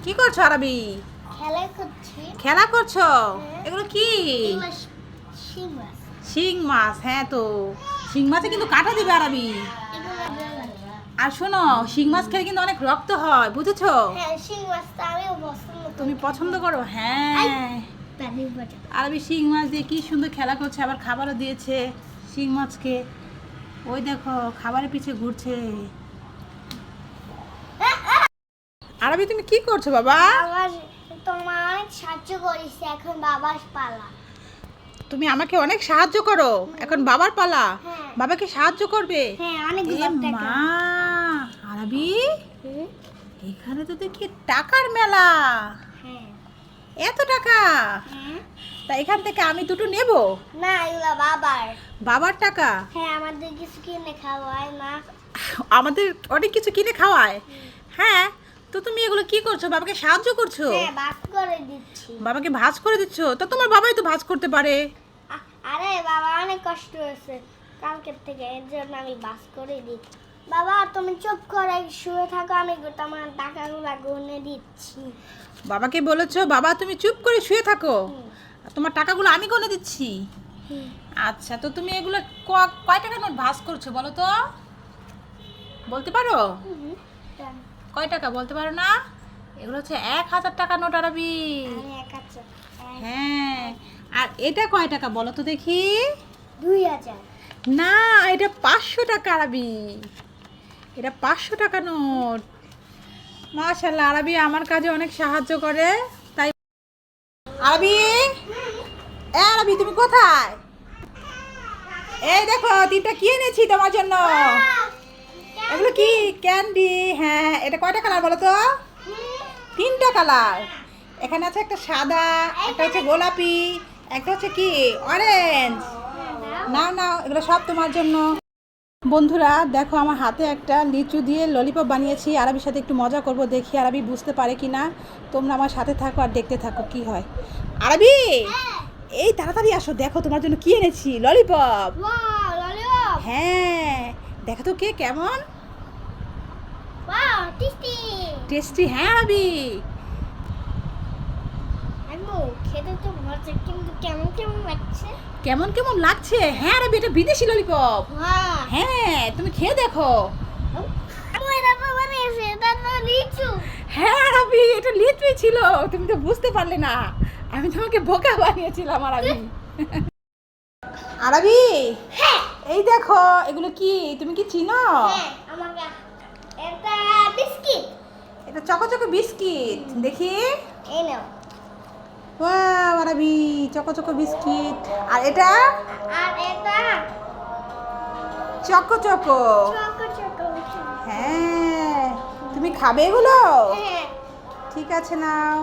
কি করছো আরবি? খেলা করছি। খেলা করছো? হ্যাঁ। এগুলো কি? এগুলো শিং মাছ। শিং মাছ। হ্যাঁ তো শিং মাছে কিন্তু কাঁটা দিবে আরবি। এগুলো আর শোনো, শিং মাছ খেলে কিন্তু অনেক রক্ত হয়, বুঝেছো? হ্যাঁ, শিং মাছটা আমিও পছন্দ করি। তুমি পছন্দ করো? হ্যাঁ। পানি বাটা। আরবি শিং মাছ দিয়ে কি সুন্দর খেলা করছে, আবার খাবারও দিয়েছে শিং মাছকে। ওই দেখো খাবারের পিছে ঘুরছে। আরবি তুমি কি করছো বাবা? আমার তোমার অনেক সাহায্য করেছে, এখন বাবার পালা। তুমি আমাকে অনেক সাহায্য করো, এখন বাবার পালা। হ্যাঁ। বাবাকে সাহায্য করবে? হ্যাঁ, এ অনেকগুলো টাকা। মা, আরবি এখানে তো দেখি টাকার মেলা। হ্যাঁ। এত টাকা! হ্যাঁ। তা এখান থেকে আমি দুটো নেব? না, এগুলো বাবার। বাবার টাকা? হ্যাঁ, আমাদের কিছু কিনে খাওয়ায় না। আমাদের অনেক কিছু কিনে খাওয়ায়। হ্যাঁ, তো তুমি এগুলো কি করছো? বাবাকে সাহায্য করছো? হ্যাঁ, ভাত করে দিচ্ছি। বাবাকে ভাঁজ করে দিচ্ছ? তো তোমার বাবাই তো ভাঁজ করতে পারে। আরে বাবা অনেক কষ্ট হয়েছে কালকের থেকে, এর জন্য আমি বাস করে দিচ্ছি। বাবা তুমি চুপ করে শুয়ে থাকো, আমি তোমার টাকাগুলো গুনে দিচ্ছি। বাবাকে বলেছো বাবা তুমি চুপ করে শুয়ে থাকো, আর তোমার টাকাগুলো আমি গনে দিচ্ছি। আচ্ছা, তো তুমি এগুলো কয় টাকা নোট ভাঁজ করছো বলো তো? বলতে পারো? কয় টাকা বলতে পারো না? এগুলো হচ্ছে 1000 টাকা নোট আরবি। আমি একাচ্ছি। হ্যাঁ, আর এটা কয় টাকা বলো তো দেখি? 2000। না, এটা 500 টাকা আরবি। এটা 500 টাকা নোট। মাশাআল্লাহ, আরবি আমার কাজে অনেক সাহায্য করে। তাই আরবি, আরবি তুমি কোথায়? এই দেখো 3টা কি এনেছি তোমার জন্য। এগুলো কি? ক্যান্ডি। হ্যাঁ, এটা কয়টা কালার বলো তো? 3টা কালার। এখানে আছে একটা সাদা, একটা হচ্ছে গোলাপি, একটা হচ্ছে কি অরেঞ্জ। নাও নাও, এগুলো সব তোমার জন্য। বন্ধুরা দেখো, আমার হাতে একটা লিচু দিয়ে ললিপপ বানিয়েছি। আরবির সাথে একটু মজা করব, দেখি আরবি বুঝতে পারে কি না। তোমরা আমার সাথে থাকো আর দেখতে থাকো কি হয়। আরবি এই তাড়াতাড়ি আসো, দেখো তোমার জন্য কি এনেছি, ললিপপ। Wow, lollipop. হ্যাঁ, দেখো তো কে কেমন ওয়াও, টেস্টি। টেস্টি। হ্যাঁ আরবি, আম্মু খেতে তো মজা, কিন্তু কেমন কেমন লাগছে। কেমন কেমন লাগছে? হ্যাঁ আরবি, এটা বিদেশি ললিপপ। ওয়াও। হ্যাঁ, তুমি খেয়ে দেখো। আম্মু এটা তো বানিয়েছে, এটা তো লিচু। হ্যাঁ আরবি, এটা লিচুই ছিল, তুমি তো বুঝতে পারলে না। আমি তোমাকে বোকা বানিয়েছিলাম আরবি। আরবি হ্যাঁ। এই দেখো, এগুলো কি তুমি কি চিনো? হ্যাঁ, আমাকে এটা বিস্কিট। এটা চকোচকো বিস্কিট, দেখি। এই নাও। ওয়াও আরবি, চকোচকো বিস্কিট। আর এটা আর এটা চকো চকো। Choco choco. হ্যাঁ, তুমি খাবে এগুলো? হ্যাঁ। ঠিক আছে, নাও।